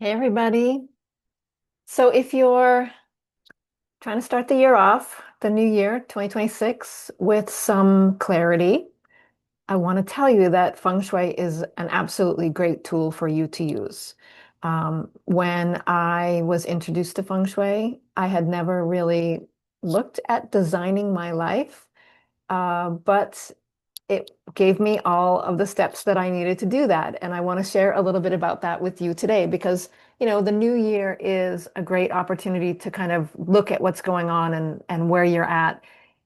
Hey everybody. So if you're trying to start the year off, the new year, 2026, with some clarity, I want to tell you that Feng Shui is an absolutely great tool for you to use. When I was introduced to Feng Shui, I had never really looked at designing my life, but it gave me all of the steps that I needed to do that. And I want to share a little bit about that with you today because, the new year is a great opportunity to kind of look at what's going on and where you're at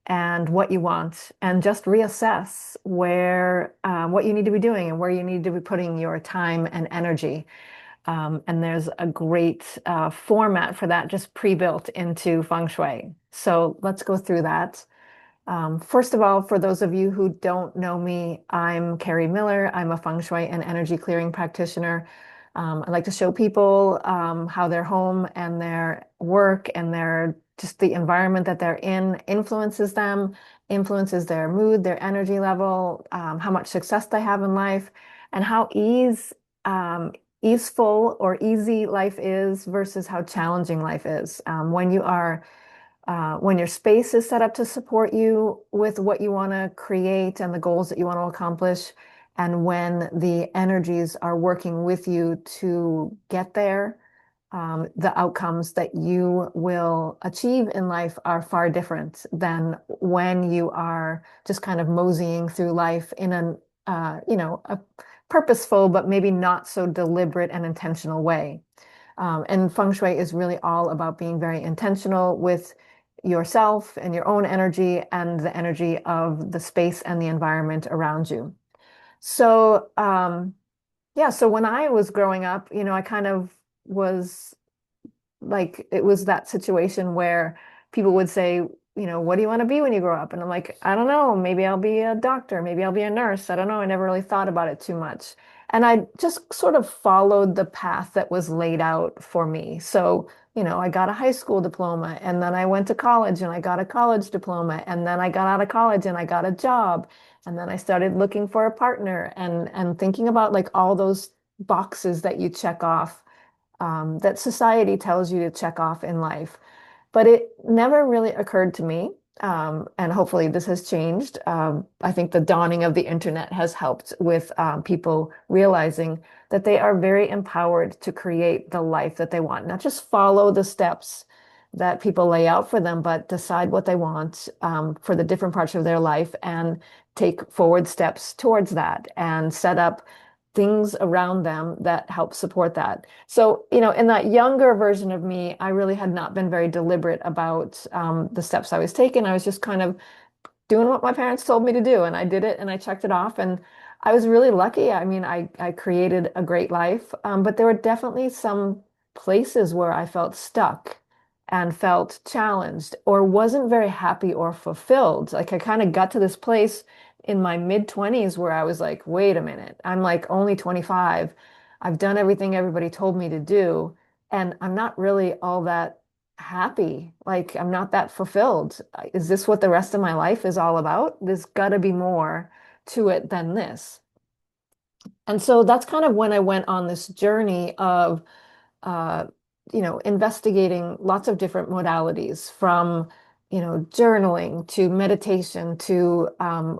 and what you want and just reassess what you need to be doing and where you need to be putting your time and energy. And there's a great format for that just pre-built into Feng Shui. So let's go through that. First of all, for those of you who don't know me, I'm Kerri Miller. I'm a Feng Shui and energy clearing practitioner. I like to show people how their home and their work and their just the environment that they're in influences them, influences their mood, their energy level, how much success they have in life, and how easeful or easy life is versus how challenging life is. When your space is set up to support you with what you want to create and the goals that you want to accomplish, and when the energies are working with you to get there, the outcomes that you will achieve in life are far different than when you are just kind of moseying through life in a purposeful but maybe not so deliberate and intentional way. And Feng Shui is really all about being very intentional with yourself and your own energy and the energy of the space and the environment around you. So, yeah, so when I was growing up, I kind of was like it was that situation where people would say, what do you want to be when you grow up? And I'm like, I don't know, maybe I'll be a doctor, maybe I'll be a nurse. I don't know. I never really thought about it too much. And I just sort of followed the path that was laid out for me. So, I got a high school diploma and then I went to college and I got a college diploma and then I got out of college and I got a job. And then I started looking for a partner and thinking about like all those boxes that you check off that society tells you to check off in life. But it never really occurred to me. And hopefully this has changed. I think the dawning of the internet has helped with people realizing that they are very empowered to create the life that they want, not just follow the steps that people lay out for them, but decide what they want for the different parts of their life and take forward steps towards that and set up things around them that help support that. So, in that younger version of me, I really had not been very deliberate about the steps I was taking. I was just kind of doing what my parents told me to do, and I did it and I checked it off. And I was really lucky. I mean, I created a great life, but there were definitely some places where I felt stuck and felt challenged or wasn't very happy or fulfilled. Like I kind of got to this place in my mid 20s where I was like, wait a minute, I'm like only 25. I've done everything everybody told me to do, and I'm not really all that happy. Like I'm not that fulfilled. Is this what the rest of my life is all about? There's got to be more to it than this. And so that's kind of when I went on this journey of uh, investigating lots of different modalities from, journaling to meditation to,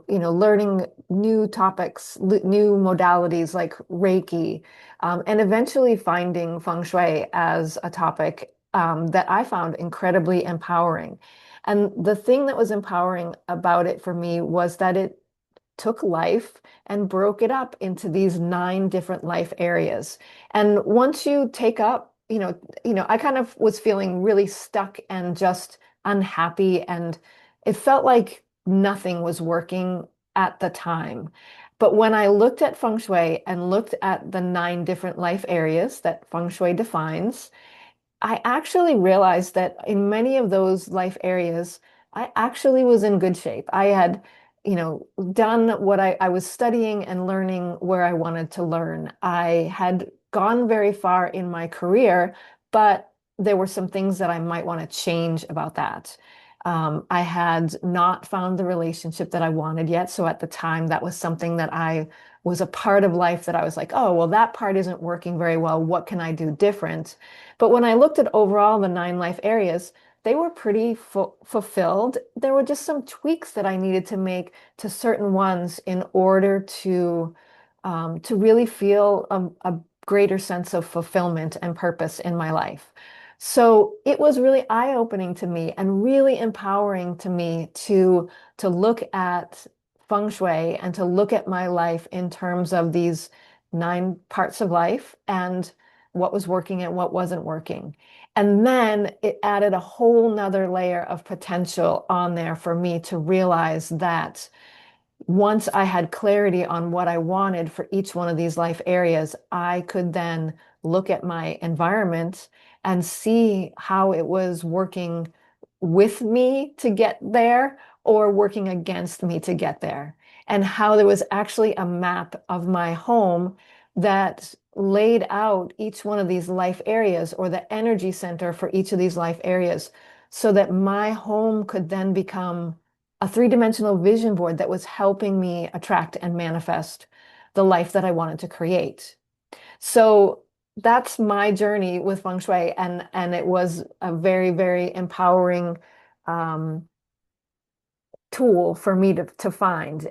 learning new topics, new modalities like Reiki, and eventually finding Feng Shui as a topic that I found incredibly empowering. And the thing that was empowering about it for me was that it took life and broke it up into these 9 different life areas. And once you take up, I kind of was feeling really stuck and just unhappy, and it felt like nothing was working at the time. But when I looked at Feng Shui and looked at the 9 different life areas that Feng Shui defines, I actually realized that in many of those life areas, I actually was in good shape. I had, done what I was studying and learning where I wanted to learn. I had gone very far in my career, but there were some things that I might want to change about that. I had not found the relationship that I wanted yet. So at the time, that was something that I was a part of life that I was like, oh, well, that part isn't working very well. What can I do different? But when I looked at overall the 9 life areas, they were pretty fulfilled. There were just some tweaks that I needed to make to certain ones in order to really feel a greater sense of fulfillment and purpose in my life. So it was really eye-opening to me and really empowering to me to look at Feng Shui and to look at my life in terms of these 9 parts of life and what was working and what wasn't working. And then it added a whole nother layer of potential on there for me to realize that once I had clarity on what I wanted for each one of these life areas, I could then look at my environment and see how it was working with me to get there or working against me to get there. And how there was actually a map of my home that laid out each one of these life areas or the energy center for each of these life areas so that my home could then become a three-dimensional vision board that was helping me attract and manifest the life that I wanted to create. So that's my journey with Feng Shui, and it was a very, very empowering um, tool for me to find.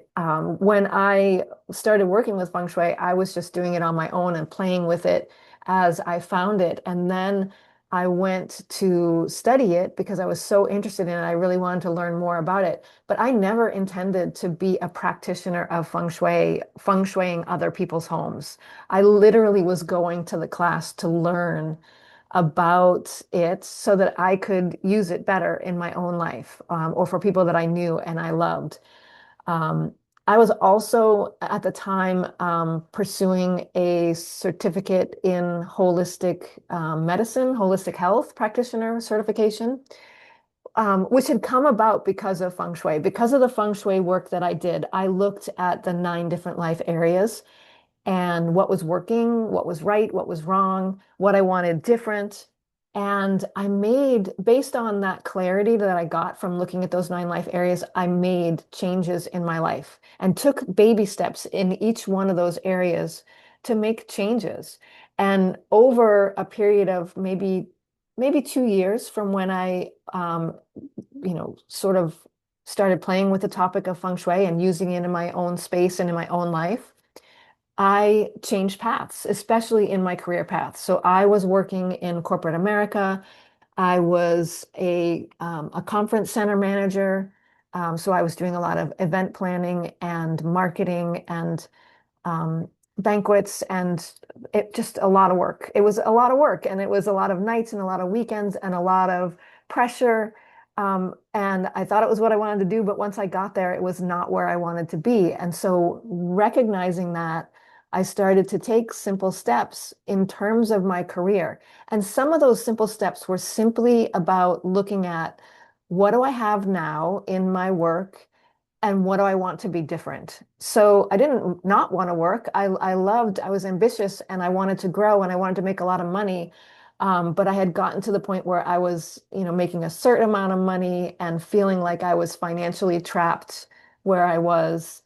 When I started working with Feng Shui, I was just doing it on my own and playing with it as I found it. And then I went to study it because I was so interested in it. I really wanted to learn more about it. But I never intended to be a practitioner of Feng Shui, Feng Shuiing other people's homes. I literally was going to the class to learn about it so that I could use it better in my own life, or for people that I knew and I loved. Um, I was also at the time pursuing a certificate in holistic medicine, holistic health practitioner certification, which had come about because of Feng Shui. Because of the Feng Shui work that I did, I looked at the 9 different life areas and what was working, what was right, what was wrong, what I wanted different. And I made, based on that clarity that I got from looking at those 9 life areas, I made changes in my life and took baby steps in each one of those areas to make changes. And over a period of maybe 2 years from when I sort of started playing with the topic of feng shui and using it in my own space and in my own life, I changed paths, especially in my career path. So I was working in corporate America. I was a conference center manager. So I was doing a lot of event planning and marketing and um, banquets, and it just a lot of work. It was a lot of work, and it was a lot of nights and a lot of weekends and a lot of pressure. And I thought it was what I wanted to do, but once I got there, it was not where I wanted to be. And so recognizing that, I started to take simple steps in terms of my career. And some of those simple steps were simply about looking at what do I have now in my work and what do I want to be different? So I didn't not want to work. I loved, I was ambitious and I wanted to grow and I wanted to make a lot of money. But I had gotten to the point where I was, making a certain amount of money and feeling like I was financially trapped where I was.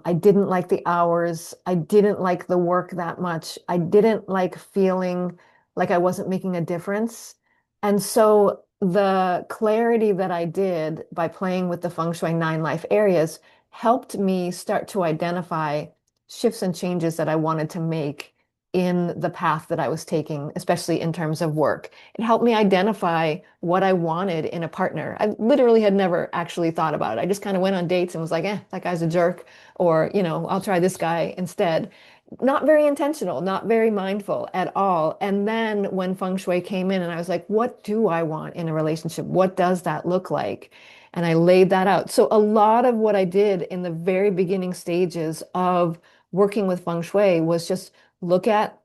I didn't like the hours. I didn't like the work that much. I didn't like feeling like I wasn't making a difference. And so the clarity that I did by playing with the Feng Shui 9 life areas helped me start to identify shifts and changes that I wanted to make in the path that I was taking, especially in terms of work. It helped me identify what I wanted in a partner. I literally had never actually thought about it. I just kind of went on dates and was like, that guy's a jerk, or, I'll try this guy instead. Not very intentional, not very mindful at all. And then when feng shui came in and I was like, what do I want in a relationship? What does that look like? And I laid that out. So a lot of what I did in the very beginning stages of working with feng shui was just look at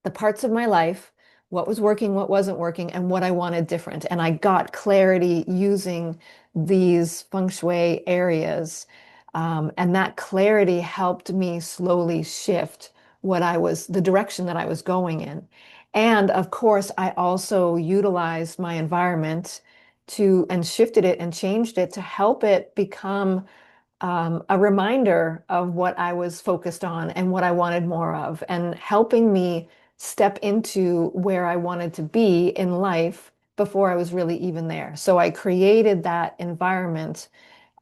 the parts of my life, what was working, what wasn't working, and what I wanted different. And I got clarity using these feng shui areas. And that clarity helped me slowly shift the direction that I was going in. And of course, I also utilized my environment and shifted it and changed it to help it become a reminder of what I was focused on and what I wanted more of, and helping me step into where I wanted to be in life before I was really even there. So I created that environment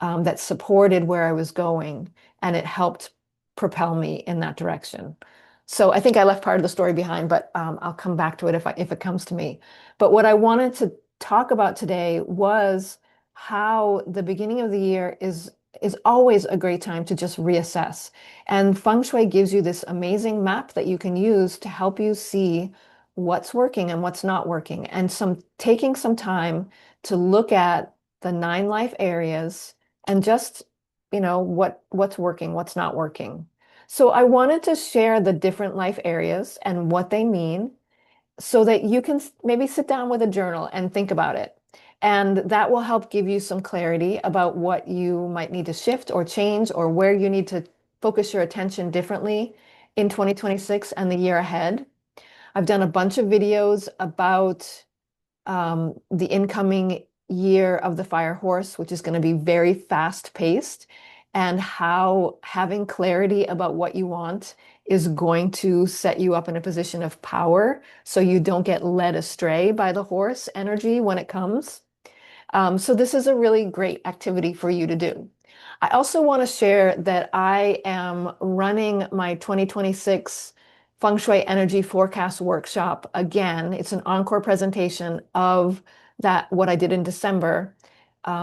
that supported where I was going, and it helped propel me in that direction. So I think I left part of the story behind, but I'll come back to it if it comes to me. But what I wanted to talk about today was how the beginning of the year is always a great time to just reassess. And Feng Shui gives you this amazing map that you can use to help you see what's working and what's not working, and some taking some time to look at the 9 life areas and just, what's working, what's not working. So I wanted to share the different life areas and what they mean so that you can maybe sit down with a journal and think about it. And that will help give you some clarity about what you might need to shift or change, or where you need to focus your attention differently in 2026 and the year ahead. I've done a bunch of videos about the incoming year of the fire horse, which is going to be very fast paced, and how having clarity about what you want is going to set you up in a position of power so you don't get led astray by the horse energy when it comes. So this is a really great activity for you to do. I also want to share that I am running my 2026 Feng Shui Energy Forecast Workshop again. It's an encore presentation of what I did in December.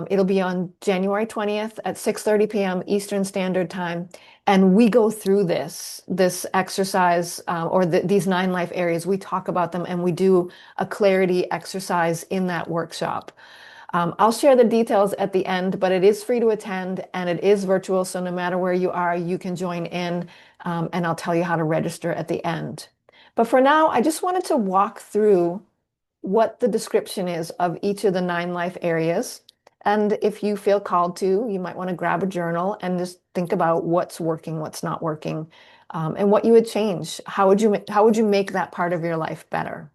It'll be on January 20th at 6:30 p.m. Eastern Standard Time. And we go through this exercise, or these 9 life areas. We talk about them and we do a clarity exercise in that workshop. I'll share the details at the end, but it is free to attend and it is virtual. So no matter where you are, you can join in, and I'll tell you how to register at the end. But for now, I just wanted to walk through what the description is of each of the 9 life areas. And if you feel called to, you might want to grab a journal and just think about what's working, what's not working, and what you would change. How would you make that part of your life better?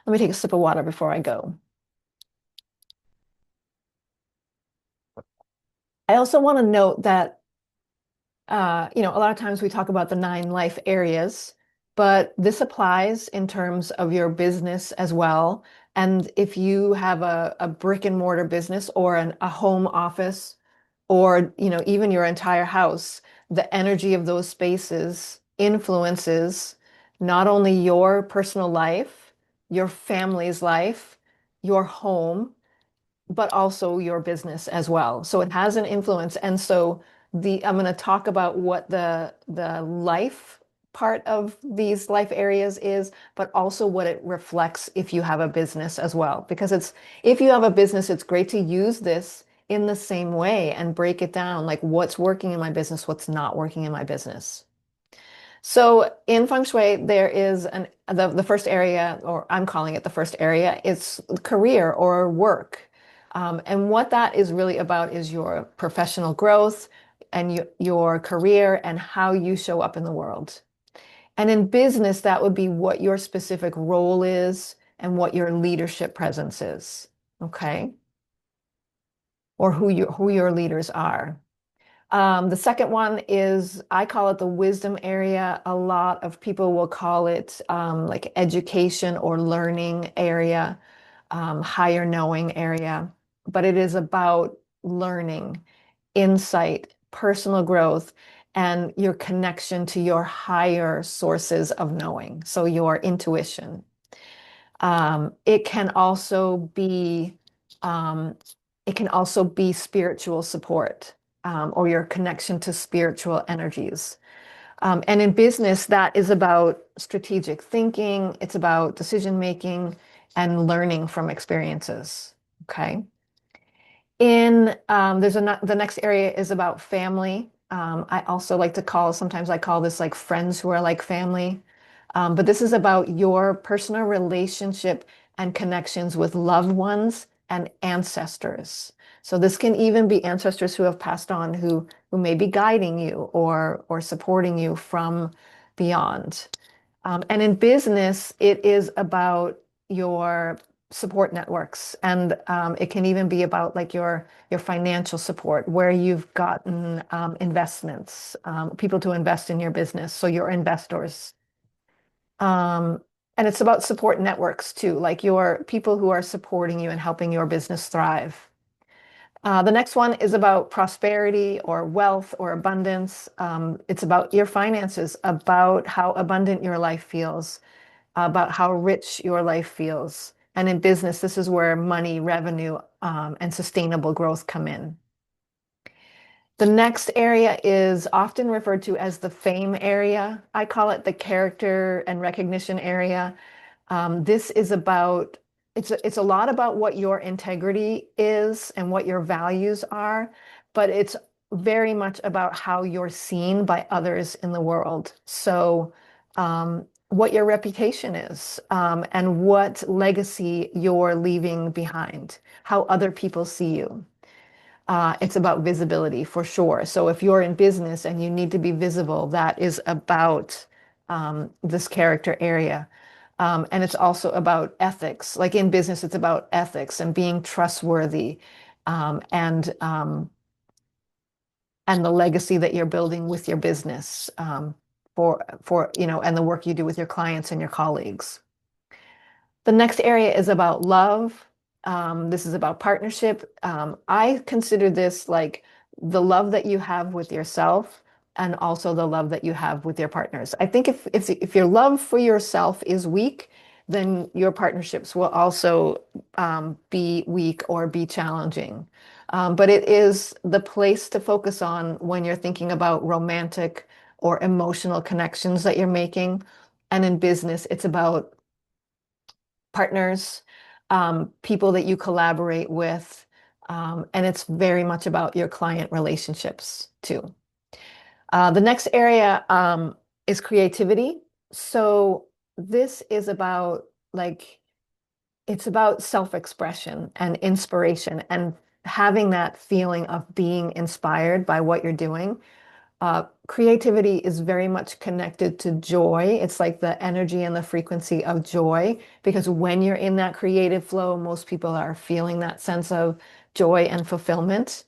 Let me take a sip of water before I go. I also want to note that a lot of times we talk about the 9 life areas, but this applies in terms of your business as well. And if you have a brick and mortar business, or a home office, or even your entire house, the energy of those spaces influences not only your personal life, your family's life, your home, but also your business as well. So it has an influence. And so I'm going to talk about what the life part of these life areas is, but also what it reflects if you have a business as well. Because if you have a business, it's great to use this in the same way and break it down, like what's working in my business, what's not working in my business. So in Feng Shui, there is the first area, or I'm calling it the first area, it's career or work. And what that is really about is your professional growth and your career and how you show up in the world. And in business, that would be what your specific role is and what your leadership presence is, okay? Or who your leaders are. The second one is, I call it the wisdom area. A lot of people will call it like education or learning area, higher knowing area. But it is about learning, insight, personal growth, and your connection to your higher sources of knowing. So your intuition. It can also be um, it can also be spiritual support, or your connection to spiritual energies. And in business, that is about strategic thinking. It's about decision making and learning from experiences. Okay. The next area is about family. I also like to sometimes I call this like friends who are like family. But this is about your personal relationship and connections with loved ones and ancestors. So this can even be ancestors who have passed on, who may be guiding you or supporting you from beyond. And in business, it is about your support networks, and it can even be about like your financial support, where you've gotten investments, people to invest in your business, so your investors. Um, and it's about support networks too, like your people who are supporting you and helping your business thrive. The next one is about prosperity or wealth or abundance. It's about your finances, about how abundant your life feels, about how rich your life feels. And in business, this is where money, revenue, and sustainable growth come in. The next area is often referred to as the fame area. I call it the character and recognition area. This is about, it's a lot about what your integrity is and what your values are, but it's very much about how you're seen by others in the world. So, what your reputation is, and what legacy you're leaving behind, how other people see you. It's about visibility for sure. So if you're in business and you need to be visible, that is about this character area. And it's also about ethics. Like in business, it's about ethics and being trustworthy, um, and um, and the legacy that you're building with your business, for and the work you do with your clients and your colleagues. The next area is about love. This is about partnership. I consider this like the love that you have with yourself and also the love that you have with your partners. I think if your love for yourself is weak, then your partnerships will also be weak or be challenging. But it is the place to focus on when you're thinking about romantic or emotional connections that you're making. And in business, it's about partners, people that you collaborate with, and it's very much about your client relationships too. The next area is creativity. So this is about like it's about self-expression and inspiration and having that feeling of being inspired by what you're doing. Creativity is very much connected to joy. It's like the energy and the frequency of joy, because when you're in that creative flow, most people are feeling that sense of joy and fulfillment.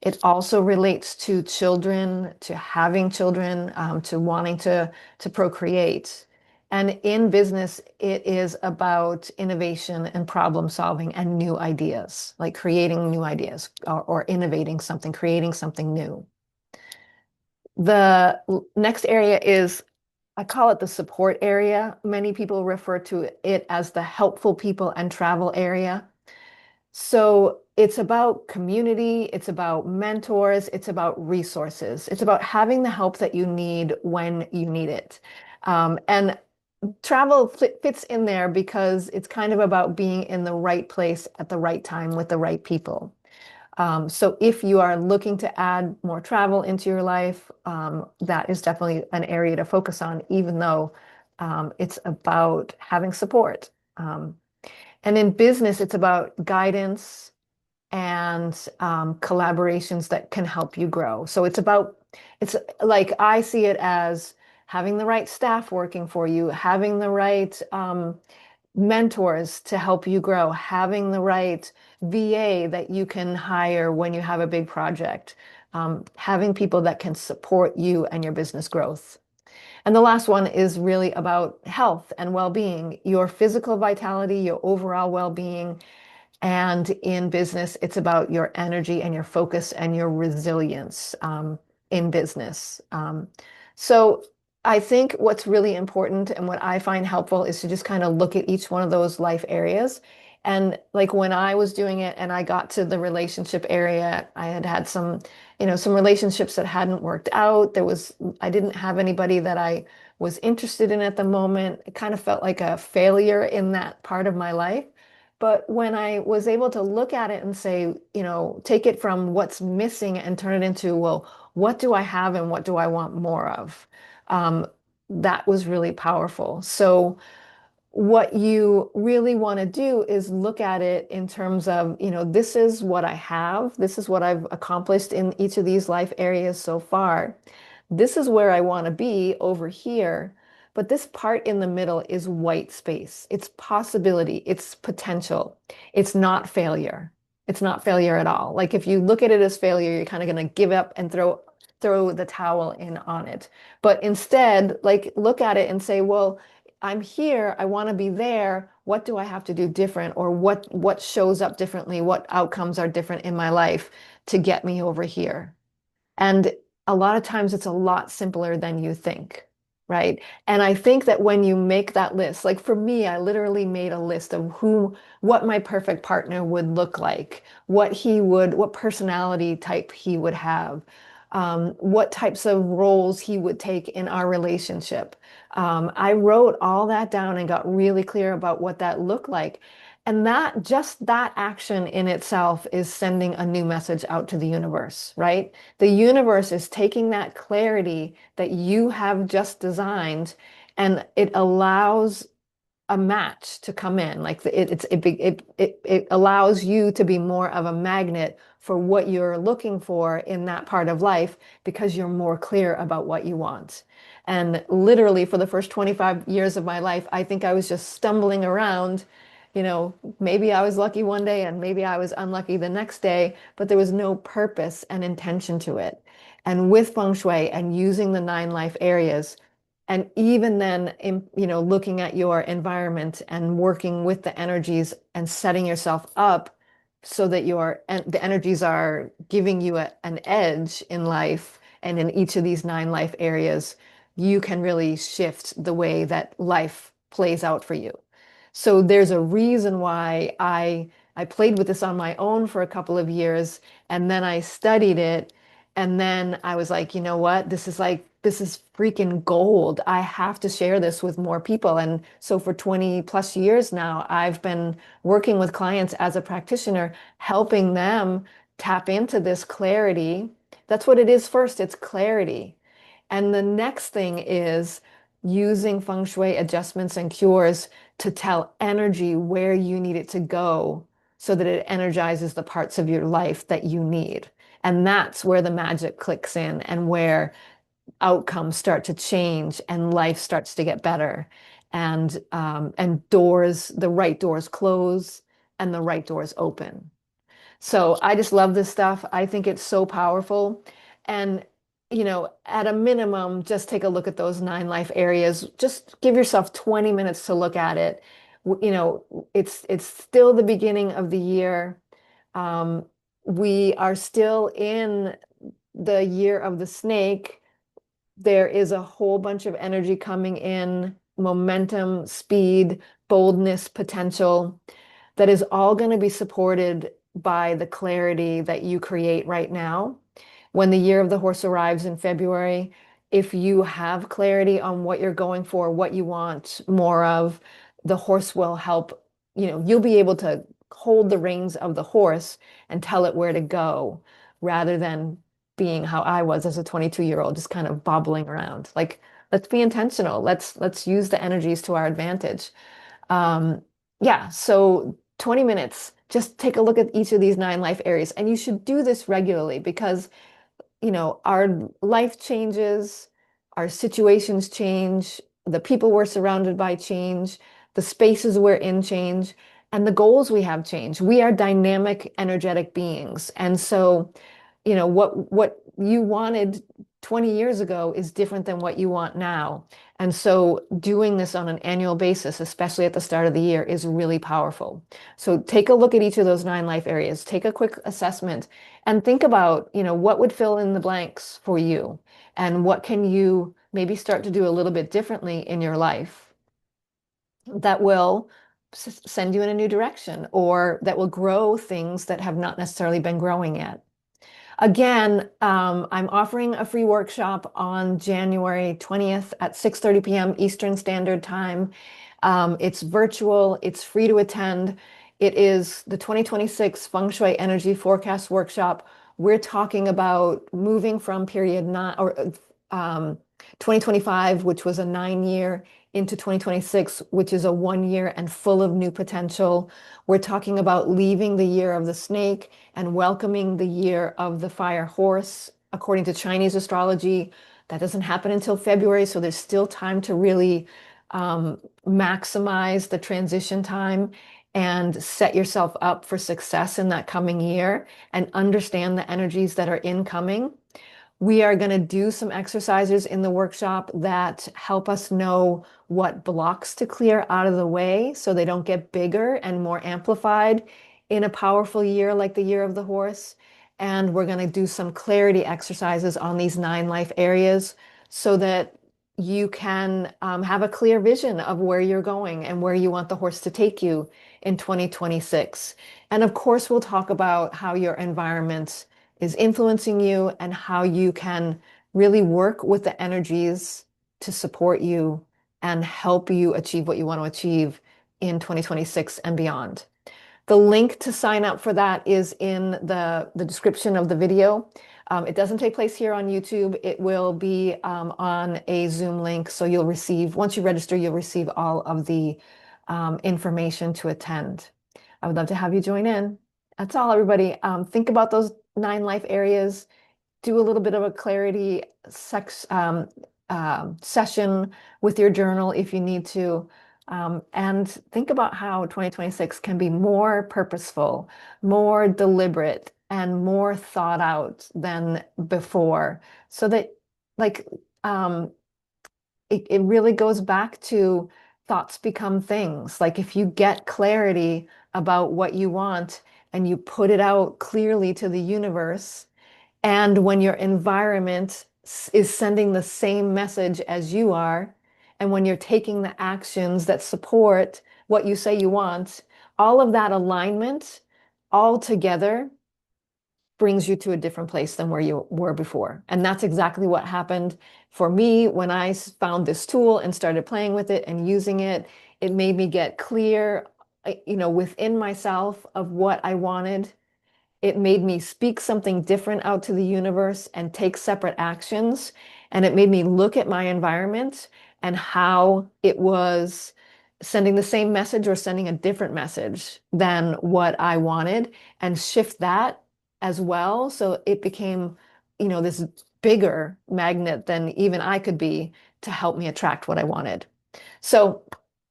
It also relates to children, to having children, to wanting to procreate. And in business, it is about innovation and problem solving and new ideas, like creating new ideas or innovating something, creating something new. The next area is, I call it the support area. Many people refer to it as the helpful people and travel area. So it's about community, it's about mentors, it's about resources, it's about having the help that you need when you need it. And travel fits in there because it's kind of about being in the right place at the right time with the right people. So if you are looking to add more travel into your life, that is definitely an area to focus on, even though it's about having support. And in business, it's about guidance and collaborations that can help you grow. So it's like I see it as having the right staff working for you, having the right mentors to help you grow, having the right VA that you can hire when you have a big project, having people that can support you and your business growth. And the last one is really about health and well-being, your physical vitality, your overall well-being. And in business, it's about your energy and your focus and your resilience in business. So I think what's really important and what I find helpful is to just kind of look at each one of those life areas. And like when I was doing it and I got to the relationship area, I had had some relationships that hadn't worked out. I didn't have anybody that I was interested in at the moment. It kind of felt like a failure in that part of my life. But when I was able to look at it and say, take it from what's missing and turn it into, well, what do I have and what do I want more of? Um, that was really powerful. So what you really want to do is look at it in terms of, this is what I have. This is what I've accomplished in each of these life areas so far. This is where I want to be over here. but this part in the middle is white space. It's possibility, it's potential. It's not failure. It's not failure at all. Like if you look at it as failure, you're kind of going to give up and throw the towel in on it. But instead, like look at it and say, well, I'm here, I want to be there. What do I have to do different? Or what shows up differently? What outcomes are different in my life to get me over here? And a lot of times it's a lot simpler than you think, right? And I think that when you make that list, like for me, I literally made a list of what my perfect partner would look like, what personality type he would have, what types of roles he would take in our relationship. I wrote all that down and got really clear about what that looked like. And just that action in itself is sending a new message out to the universe, right? The universe is taking that clarity that you have just designed and it allows a match to come in. Like it allows you to be more of a magnet for what you're looking for in that part of life because you're more clear about what you want. And literally for the first 25 years of my life, I think I was just stumbling around. Maybe I was lucky one day and maybe I was unlucky the next day, but there was no purpose and intention to it. And with Feng Shui and using the nine life areas, and even then, looking at your environment and working with the energies and setting yourself up so that the energies are giving you an edge in life and in each of these nine life areas, you can really shift the way that life plays out for you. So there's a reason why I played with this on my own for a couple of years, and then I studied it, and then I was like, you know what? This is freaking gold. I have to share this with more people. And so for 20 plus years now, I've been working with clients as a practitioner, helping them tap into this clarity. That's what it is first. It's clarity. And the next thing is using feng shui adjustments and cures to tell energy where you need it to go so that it energizes the parts of your life that you need. And that's where the magic clicks in and where outcomes start to change and life starts to get better. And the right doors close and the right doors open. So I just love this stuff. I think it's so powerful. And, at a minimum, just take a look at those nine life areas. Just give yourself 20 minutes to look at it. It's still the beginning of the year. We are still in the year of the snake. There is a whole bunch of energy coming in, momentum, speed, boldness, potential that is all going to be supported by the clarity that you create right now. When the year of the horse arrives in February, if you have clarity on what you're going for, what you want more of, the horse will help. You'll be able to hold the reins of the horse and tell it where to go rather than being how I was as a 22-year-old, just kind of bobbling around. Like, let's be intentional. Let's use the energies to our advantage. Um, yeah, so 20 minutes, just take a look at each of these nine life areas. And you should do this regularly because, our life changes, our situations change, the people we're surrounded by change, the spaces we're in change, and the goals we have change. We are dynamic, energetic beings. And so, what you wanted 20 years ago is different than what you want now. And so doing this on an annual basis, especially at the start of the year, is really powerful. So take a look at each of those nine life areas, take a quick assessment, and think about, what would fill in the blanks for you, and what can you maybe start to do a little bit differently in your life that will send you in a new direction or that will grow things that have not necessarily been growing yet. Again, I'm offering a free workshop on January 20th at 6:30 p.m. Eastern Standard Time. It's virtual, it's free to attend. It is the 2026 Feng Shui Energy Forecast Workshop. We're talking about moving from period 2025, which was a 9 year, into 2026, which is a 1 year and full of new potential. We're talking about leaving the year of the snake and welcoming the year of the fire horse. According to Chinese astrology, That doesn't happen until February, so there's still time to really maximize the transition time and set yourself up for success in that coming year and understand the energies that are incoming. We are going to do some exercises in the workshop that help us know what blocks to clear out of the way so they don't get bigger and more amplified in a powerful year like the year of the horse. And we're going to do some clarity exercises on these 9 life areas so that you can have a clear vision of where you're going and where you want the horse to take you in 2026. And of course, we'll talk about how your environment is influencing you and how you can really work with the energies to support you and help you achieve what you want to achieve in 2026 and beyond. The link to sign up for that is in the description of the video. It doesn't take place here on YouTube. It will be on a Zoom link. So you'll receive, once you register, you'll receive all of the information to attend. I would love to have you join in. That's all, everybody. Think about those 9 life areas. Do a little bit of a clarity session with your journal if you need to. And think about how 2026 can be more purposeful, more deliberate, and more thought out than before. So that, like, it really goes back to thoughts become things. Like, if you get clarity about what you want and you put it out clearly to the universe, and when your environment is sending the same message as you are, and when you're taking the actions that support what you say you want, all of that alignment all together brings you to a different place than where you were before. And that's exactly what happened for me when I found this tool and started playing with it and using it. It made me get clear, within myself of what I wanted. It made me speak something different out to the universe and take separate actions. And it made me look at my environment and how it was sending the same message or sending a different message than what I wanted, and shift that as well. So it became, this bigger magnet than even I could be to help me attract what I wanted. So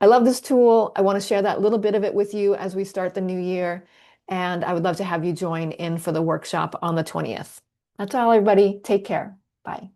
I love this tool. I want to share that little bit of it with you as we start the new year. And I would love to have you join in for the workshop on the 20th. That's all, everybody. Take care. Bye.